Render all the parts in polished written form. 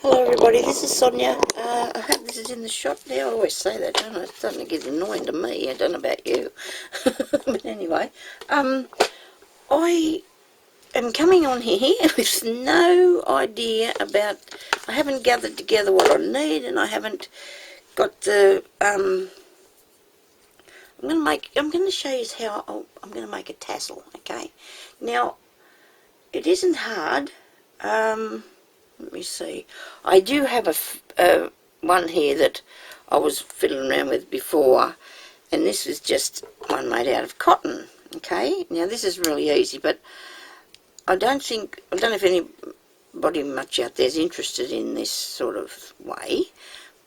Hello everybody, this is Sonia. I hope this is in the shot now. I always say that, don't I? It's starting to get annoying to me. I don't know about you. But anyway, I am coming on here with no idea about... I haven't gathered together what I need, and I haven't got the... I'm going to show you how I'm going to make a tassel, okay? Now, it isn't hard. Let me see. I do have a one here that I was fiddling around with before, and this is just one made out of cotton. Okay, now this is really easy, but I don't know if anybody much out there is interested in this sort of way,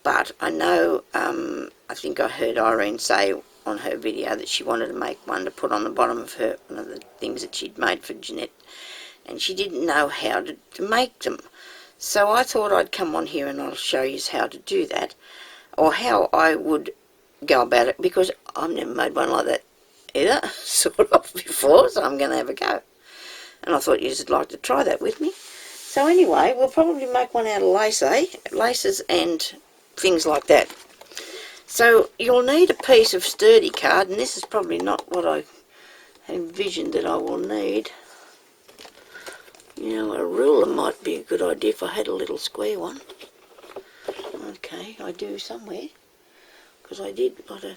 but I know, I think I heard Irene say on her video that she wanted to make one to put on the bottom of her, one of the things that she'd made for Jeanette, and she didn't know how to make them. So I thought I'd come on here and I'll show you how to do that, or how I would go about it, because I've never made one like that either, sort of, before, so I'm going to have a go. And I thought you'd like to try that with me. So anyway, we'll probably make one out of laces and things like that. So you'll need a piece of sturdy card, and this is probably not what I envisioned that I will need. You know, a ruler might be a good idea if I had a little square one. Okay, I do somewhere, because I did got a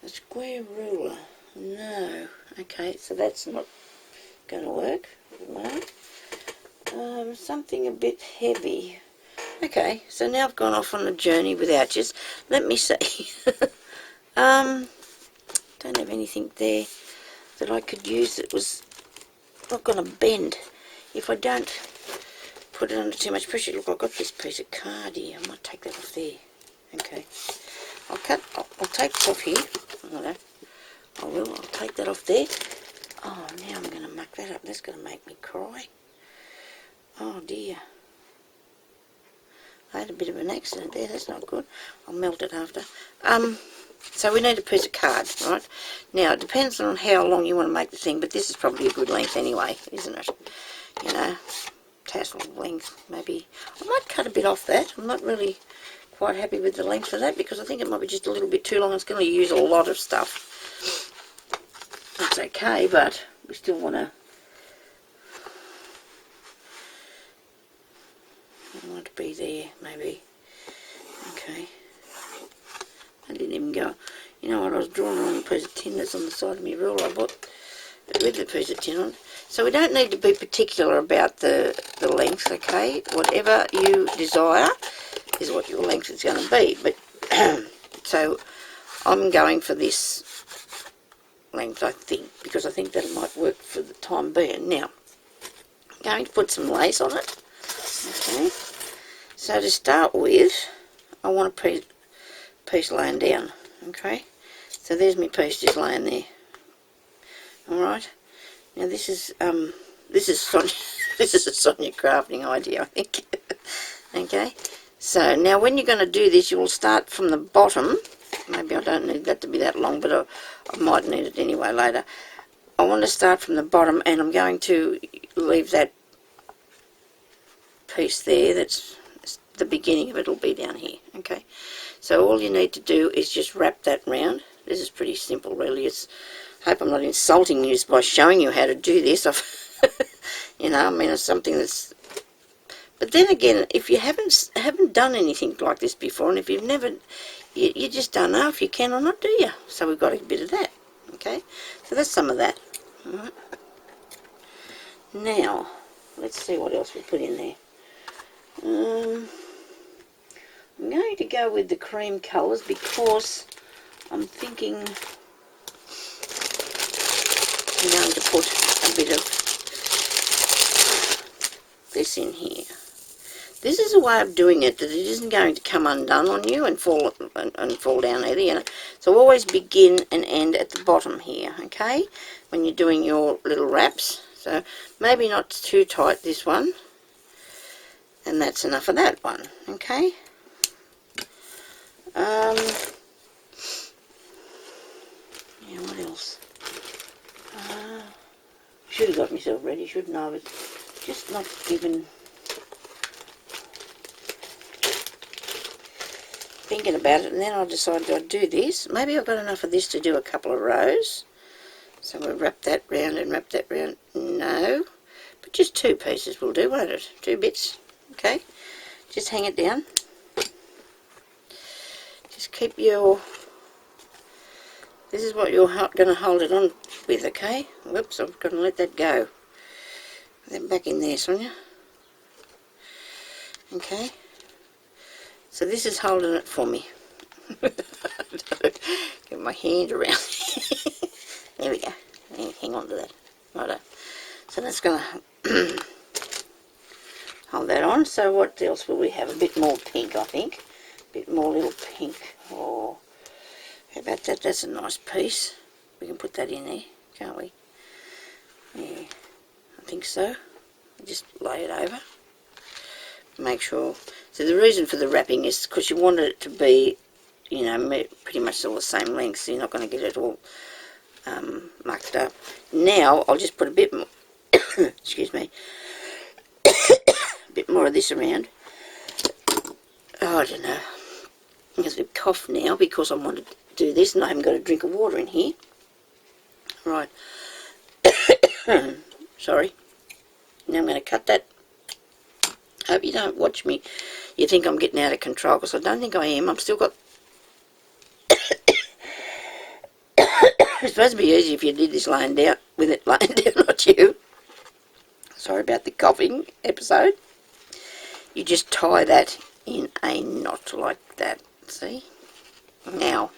square ruler. No. Okay, so that's not going to work. No. Something a bit heavy. Okay, so now I've gone off on a journey without you. Let me see. Don't have anything there that I could use that was not going to bend if I don't put it under too much pressure. Look, I've got this piece of card here. I might take that off there. Okay, I'll take this off here. I'll take that off there. Oh, now I'm going to muck that up. That's going to make me cry. Oh dear, I had a bit of an accident there. That's not good. I'll melt it after. So we need a piece of card, right? Now, it depends on how long you want to make the thing, but this is probably a good length anyway, isn't it? You know, tassel length, maybe. I might cut a bit off that. I'm not really quite happy with the length of that, because I think it might be just a little bit too long. It's going to use a lot of stuff. That's okay, but we still want to... I want it to be there, maybe. Okay. I didn't even go... You know what, I was drawing on a piece of tin that's on the side of my ruler. I bought it with the piece of tin on. So we don't need to be particular about the length, okay? Whatever you desire is what your length is going to be. But so I'm going for this length, I think, because I think that might work for the time being. Now, I'm going to put some lace on it. Okay. So to start with, I want a piece laying down. Okay. So there's my piece just laying there. Alright. Now this is Sonya, this is a Sonya crafting idea, I think. Okay. So now when you're going to do this, you will start from the bottom. Maybe I don't need that to be that long, but I might need it anyway later. I want to start from the bottom, and I'm going to leave that piece there. That's the beginning of it will be down here. Okay. So all you need to do is just wrap that round. This is pretty simple, really. I hope I'm not insulting you by showing you how to do this. You know, I mean, it's something that's... But then again, if you haven't done anything like this before, and if you've never... You just don't know if you can or not, do you? So we've got a bit of that. Okay? So that's some of that. Alright. Now, let's see what else we put in there. I'm going to go with the cream colours, because I'm thinking I'm going to put a bit of this in here. This is a way of doing it that it isn't going to come undone on you and fall down either, you know. So always begin and end at the bottom here, okay, when you're doing your little wraps. So maybe not too tight, this one, and that's enough of that one, okay. Yeah, what else? Should have got myself ready, shouldn't I? I was just not given thinking about it, and then I decided I'd do this. Maybe I've got enough of this to do a couple of rows. So we'll wrap that round and wrap that round. No, but just 2 pieces will do, won't it? 2 bits. Okay, just hang it down. Just keep your... This is what you're going to hold it on with, okay? Whoops, I've got to let that go. Put that back in there, Sonia. Okay. So this is holding it for me. Get my hand around. There we go. Hang on to that. Righto. So that's going to hold that on. So what else will we have? A bit more pink, I think. A bit more little pink. Oh, how about that? That's a nice piece. We can put that in there, can't we? Yeah, I think so. Just lay it over. Make sure. So the reason for the wrapping is because you wanted it to be, you know, pretty much all the same length, so you're not going to get it all mucked up. Now I'll just put a bit more, excuse me, a bit more of this around. Oh, I don't know. I'm going to cough now because I want to do this and I haven't got a drink of water in here. Right. Sorry. Now I'm going to cut that. Hope you don't watch me. You think I'm getting out of control, because I don't think I am. I've still got... It's supposed to be easy if you did this laying down, with it laying down, not you. Sorry about the coughing episode. You just tie that in a knot like that. See? Now,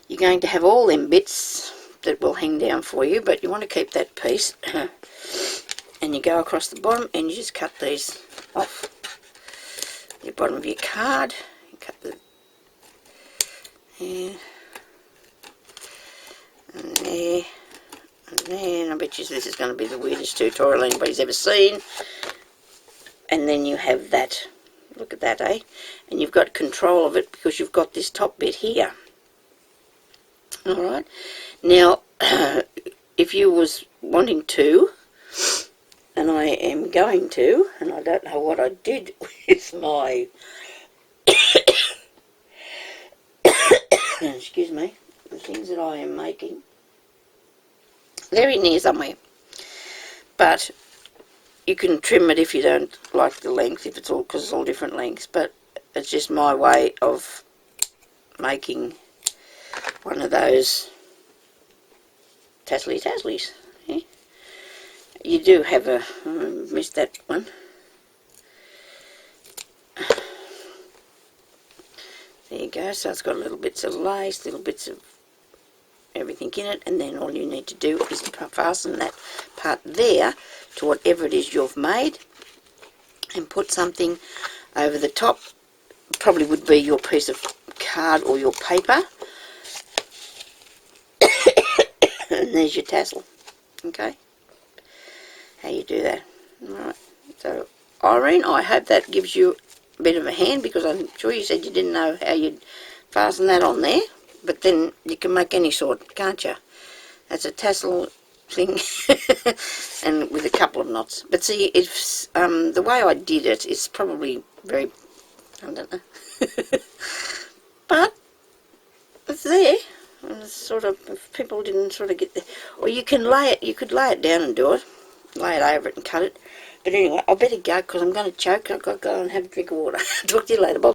you're going to have all them bits that will hang down for you, but you want to keep that piece. And you go across the bottom and you just cut these off the bottom of your card. You cut the there and there and there. And I bet you this is going to be the weirdest tutorial anybody's ever seen. And then you have that. Look at that, eh? And you've got control of it because you've got this top bit here. Alright. Now, if you was wanting to, and I am going to, and I don't know what I did with my, excuse me, the things that I am making. They're in here somewhere. But you can trim it if you don't like the length, if it's all, because it's all different lengths. But it's just my way of making one of those tasselies. Yeah? You do have a, missed that one. There you go, so it's got little bits of lace, little bits of everything in it, and then all you need to do is fasten that part there to whatever it is you've made and put something over the top. Probably would be your piece of card or your paper. And there's your tassel. Okay? How you do that. Alright, so Irene, I hope that gives you a bit of a hand, because I'm sure you said you didn't know how you'd fasten that on there, but then you can make any sort, can't you? That's a tassel thing, and with a couple of knots. But see, it's the way I did it is probably very, I don't know, but it's there. It's sort of, if people didn't sort of get the, or you can lay it, you could lay it down and do it. Lay it over it and cut it. But anyway, I better go because I'm going to choke. I've got to go and have a drink of water. Talk to you later. Bye.